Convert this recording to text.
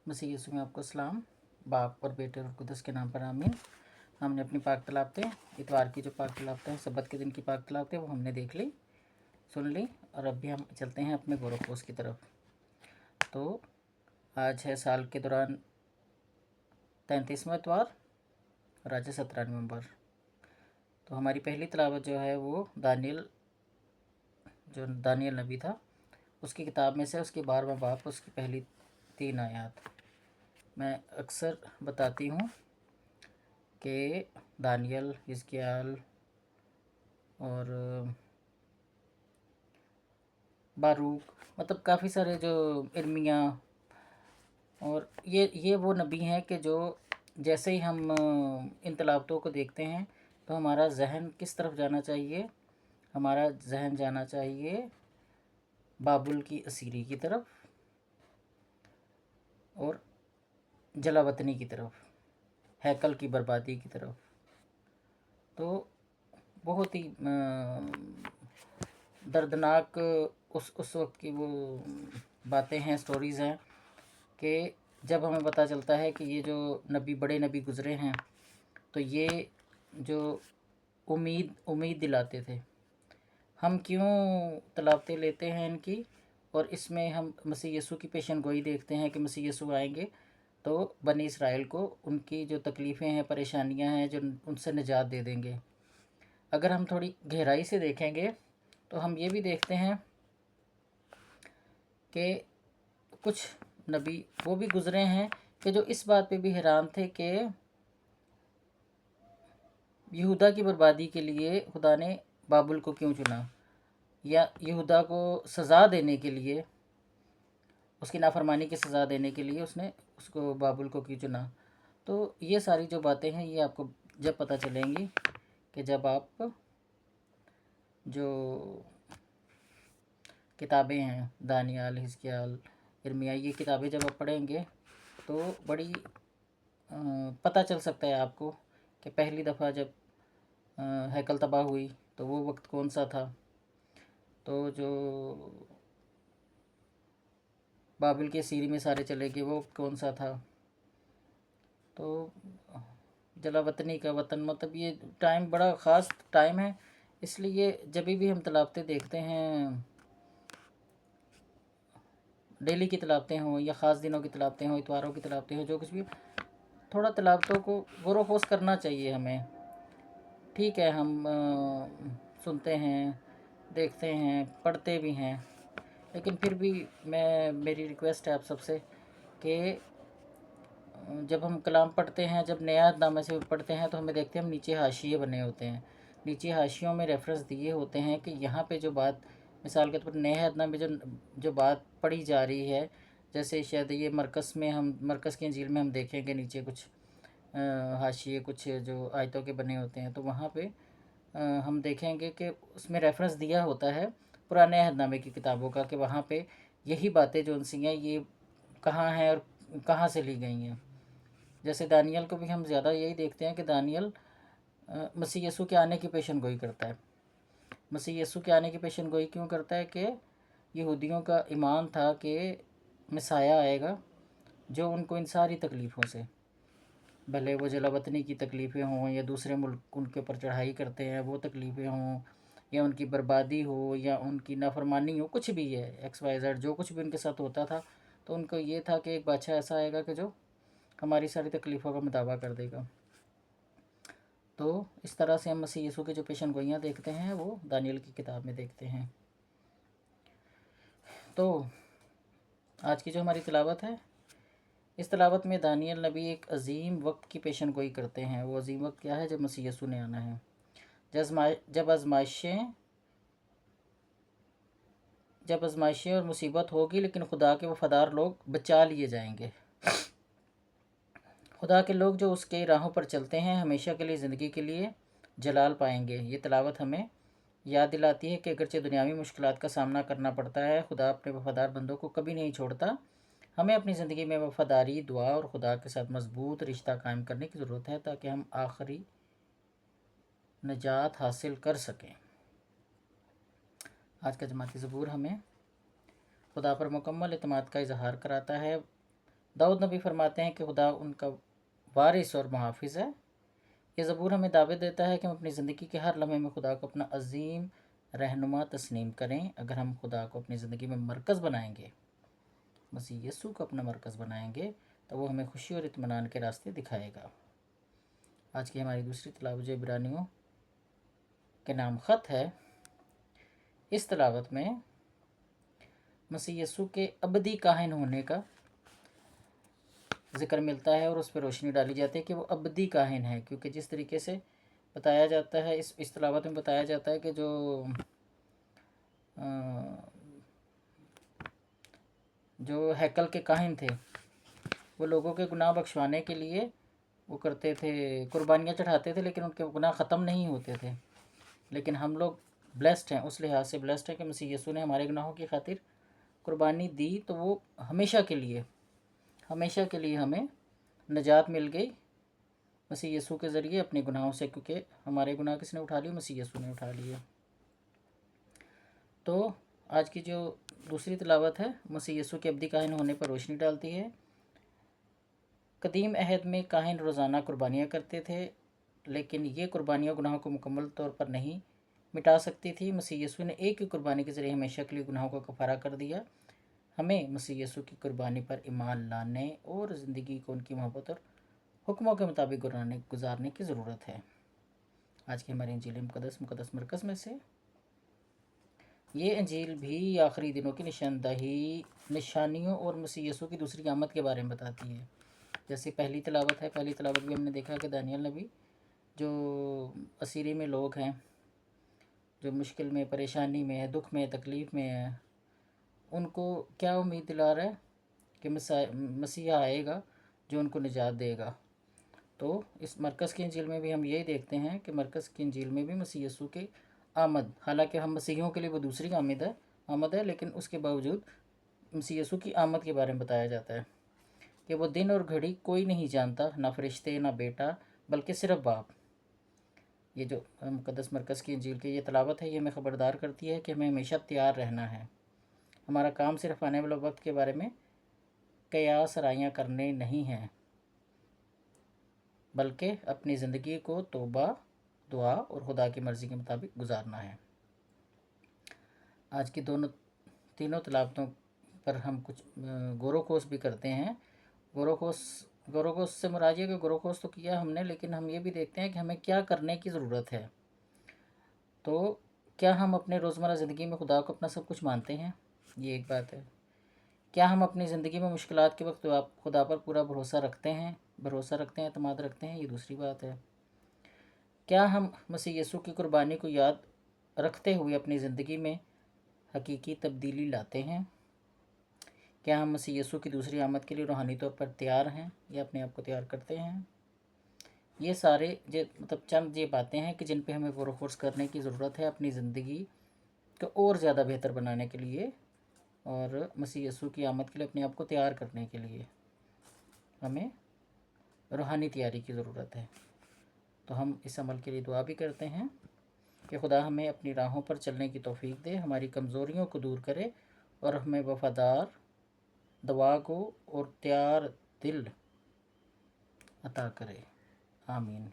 मसीह यीशु में आपको सलाम। बाप और बेटे और कुदस के नाम पर आमीन। हमने अपनी पाक तलावतें, इतवार की जो पाक तलावतें हैं, सब्बत के दिन की पाक तलावतें, वो हमने देख ली, सुन ली, और अब भी हम चलते हैं अपने गोरखपोश की तरफ। तो आज है साल के दौरान 33वां इतवार और आज है 17 नवंबर। तो हमारी पहली तलावत जो है वो दानियल नबी था, उसकी किताब में से उसके 12वां बाप, उसकी पहली 3 आयत। मैं अक्सर बताती हूँ कि दानियल, हिजकिय्याल और बारूक, मतलब काफ़ी सारे जो इर्मिया, और ये वो नबी हैं कि जो जैसे ही हम इन तलावतों को देखते हैं तो हमारा जहन किस तरफ जाना चाहिए। हमारा जहन जाना चाहिए बाबुल की असीरी की तरफ और जलावतनी की तरफ, हैकल की बर्बादी की तरफ। तो बहुत ही दर्दनाक उस वक्त की वो बातें हैं, स्टोरीज़ हैं, कि जब हमें पता चलता है कि ये जो बड़े नबी गुज़रे हैं, तो ये जो उम्मीद दिलाते थे। हम क्यों तलावतें लेते हैं इनकी, और इसमें हम मसीह यीशु की पेशन गोई देखते हैं कि मसीह यीशु आएंगे तो बनी इसराइल को उनकी जो तकलीफ़ें हैं, परेशानियां हैं, जो उनसे निजात दे देंगे। अगर हम थोड़ी गहराई से देखेंगे तो हम ये भी देखते हैं कि कुछ नबी वो भी गुज़रे हैं कि जो इस बात पे भी हैरान थे कि यहूदा की बर्बादी के लिए खुदा ने बाबुल को क्यों चुना, या यहूदा को सज़ा देने के लिए, उसकी नाफरमानी की सज़ा देने के लिए उसने उसको बाबुल को क्यों चुना। तो ये सारी जो बातें हैं ये आपको जब पता चलेंगी कि जब आप जो किताबें हैं, दानियाल, हिजकिय्याल, इर्मिया, ये किताबें जब आप पढ़ेंगे तो बड़ी पता चल सकता है आपको कि पहली दफ़ा जब हैकल तबाह हुई तो वो वक्त कौन सा था। तो जो बाबिल के सीरी में सारे चले गए वो कौन सा था। तो जलावतनी का वतन, मतलब ये टाइम बड़ा ख़ास टाइम है। इसलिए जब भी हम तलावतें देखते हैं, डेली की तलावतें हों या ख़ास दिनों की तलावतें हों, इतवारों की तलावतें हों, जो कुछ भी, थोड़ा तलावतों को गौर व खोज करना चाहिए हमें। ठीक है, हम सुनते हैं, देखते हैं, पढ़ते भी हैं, लेकिन फिर भी मेरी रिक्वेस्ट है आप सबसे कि जब हम कलाम पढ़ते हैं, जब नया नामे से पढ़ते हैं, तो हमें देखते हैं हम नीचे हाशिए बने होते हैं। नीचे हाशियों में रेफरेंस दिए होते हैं कि यहाँ पे जो बात, मिसाल के तौर पर नया नामे में जो बात पढ़ी जा रही है, जैसे शायद ये मरकज़ की इंजील में हम देखेंगे नीचे कुछ हाशिए, कुछ जो आयतों के बने होते हैं, तो वहाँ पे हम देखेंगे कि उसमें रेफरेंस दिया होता है पुराने अहदनामे की किताबों का, कि वहाँ पे यही बातें जो उनसी हैं ये कहाँ हैं और कहाँ से ली गई हैं। जैसे दानियल को भी हम ज़्यादा यही देखते हैं कि दानियल मसीह यीशु के आने की पेशन गोई करता है। मसीह यीशु के आने की पेशन गोई क्यों करता है कि यहूदियों का ईमान था कि मसाया आएगा जो उनको इन सारी तकलीफ़ों से, भले वो जलावतनी की तकलीफ़ें हों या दूसरे मुल्क उनके ऊपर चढ़ाई करते हैं वो तकलीफ़ें हों, या उनकी बर्बादी हो या उनकी नाफरमानी हो, कुछ भी है, XYZ जो कुछ भी उनके साथ होता था, तो उनको ये था कि एक बादशाह ऐसा आएगा कि जो हमारी सारी तकलीफ़ों का मुताबा कर देगा। तो इस तरह से हम मसीह यीशु की जो पेशन गोइयाँ देखते हैं वो दानियल की किताब में देखते हैं। तो आज की जो हमारी तिलावत है, इस तिलावत में दानियल नबी एक अजीम वक्त की पेशन गोई करते हैं। वो अजीम वक्त क्या है? जब मसीह यीशु ने आना है, जब आजमाइशें और मुसीबत होगी, लेकिन खुदा के वफ़ादार लोग बचा लिए जाएंगे। खुदा के लोग जो उसके राहों पर चलते हैं हमेशा के लिए ज़िंदगी के लिए जलाल पाएंगे। ये तिलावत हमें याद दिलाती है कि अगरचे दुनियावी मुश्किलात का सामना करना पड़ता है, खुदा अपने वफ़ादार बंदों को कभी नहीं छोड़ता। हमें अपनी ज़िंदगी में वफ़ादारी, दुआ और खुदा के साथ मजबूत रिश्ता कायम करने की ज़रूरत है, ताकि हम आखिरी नजात हासिल कर सकें। आज का जमाती ज़बूर हमें खुदा पर मुकम्मल इत्मीनान का इजहार कराता है। दाऊद नबी फरमाते हैं कि खुदा उनका वारिस और मुहाफिज है। ये ज़बूर हमें दावत देता है कि हम अपनी ज़िंदगी के हर लम्हे में खुदा को अपना अजीम रहनुमा तस्लीम करें। अगर हम खुदा को अपनी ज़िंदगी में मरकज़ बनाएंगे, मसीह यीशु को अपना मरकज़ बनाएंगे, तो वो हमें खुशी और इत्मीनान के रास्ते दिखाएगा। आज की हमारी दूसरी तिलावत जो इब्रानियों के नाम ख़त है, इस तिलावत में मसीह यीशु के अबदी काहिन होने का ज़िक्र मिलता है और उस पर रोशनी डाली जाती है कि वो अबदी काहिन है। क्योंकि जिस तरीके से बताया जाता है, इस तिलावत में बताया जाता है कि जो हैकल के काहिन थे, वो लोगों के गुनाह बख्शवाने के लिए वो करते थे, कुर्बानियाँ चढ़ाते थे, लेकिन उनके गुनाह ख़त्म नहीं होते थे। लेकिन हम लोग ब्लेस्ड हैं, उस लिहाज से ब्लेस्ड हैं कि मसीह यीशु ने हमारे गुनाहों की खातिर कुर्बानी दी, तो वो हमेशा के लिए हमें नजात मिल गई मसीह यीशु के ज़रिए अपने गुनाहों से। क्योंकि हमारे गुनाह किसने उठा लिए? मसीह यीशु ने उठा लिए। तो आज की जो दूसरी तिलावत है, मसीह यीशु के अब्दी काहिन होने पर रोशनी डालती है। कदीम अहद में काहिन रोज़ाना कुर्बानियाँ करते थे, लेकिन ये कुर्बानियाँ गुनाहों को मुकम्मल तौर पर नहीं मिटा सकती थी। मसीह यीशु ने एक ही कुर्बानी के ज़रिए हमेशा के लिए गुनाहों का कफ़ारा कर दिया। हमें मसीह यीशु की कुर्बानी पर ईमान लाने और ज़िंदगी को उनकी मोहब्बत और हुक्मों के मुताबिक गुजारने की ज़रूरत है। आज की हमारी इंजील मुक़द्दस मरकज़ में से ये इंजील भी आखिरी दिनों की निशानियों और मसीह यीशु की दूसरी आमद के बारे में बताती है। जैसे पहली तिलावत भी हमने देखा कि दानियल नबी, जो असीरी में लोग हैं, जो मुश्किल में, परेशानी में है, दुख में, तकलीफ़ में है, उनको क्या उम्मीद दिला रहा है कि मसीहा आएगा जो उनको निजात देगा। तो इस मरकज़ की इंजील में भी हम यही देखते हैं कि मरकज़ की इंजील में भी मसीह यीशु की आमद, हालांकि हम मसीहियों के लिए वो दूसरी आमद है, लेकिन उसके बावजूद मसीह यीशु की आमद के बारे में बताया जाता है कि वो दिन और घड़ी कोई नहीं जानता, ना फरिश्ते ना बेटा, बल्कि सिर्फ बाप। ये जो मुक़द्दस मरकज़ की इंजील की ये तिलावत है, ये हमें ख़बरदार करती है कि हमें हमेशा तैयार रहना है। हमारा काम सिर्फ आने वाले वक्त के बारे में कयास राइयाँ करने नहीं हैं, बल्कि अपनी ज़िंदगी को तौबा, दुआ और खुदा की मर्ज़ी के मुताबिक गुजारना है। आज की तीनों तिलावतों पर हम कुछ गोरोखोस भी करते हैं। गोरोखोस से मुराद है कि गोरोखोस तो किया हमने, लेकिन हम ये भी देखते हैं कि हमें क्या करने की ज़रूरत है। तो क्या हम अपने रोज़मर्रा ज़िंदगी में खुदा को अपना सब कुछ मानते हैं? ये एक बात है। क्या हम अपनी ज़िंदगी में मुश्किलात के वक्त खुदा पर पूरा भरोसा रखते हैं, एतमाद रखते हैं? ये दूसरी बात है। क्या हम मसीह यीशु की कुर्बानी को याद रखते हुए अपनी ज़िंदगी में हकीकी तब्दीली लाते हैं? क्या हम मसीह यीशु की दूसरी आमद के लिए रूहानी तौर पर तैयार हैं या अपने आप को तैयार करते हैं? ये सारे चंद ये बातें हैं कि जिन पे हमें गौर व करने की ज़रूरत है अपनी ज़िंदगी को और ज़्यादा बेहतर बनाने के लिए, और मसीह यीशु की आमद के लिए अपने आप को तैयार करने के लिए हमें रूहानी तैयारी की ज़रूरत है। तो हम इस अमल के लिए दुआ भी करते हैं कि खुदा हमें अपनी राहों पर चलने की तौफीक दे, हमारी कमज़ोरियों को दूर करे और हमें वफ़ादार, दुआ को और तैयार दिल अता करे। आमीन।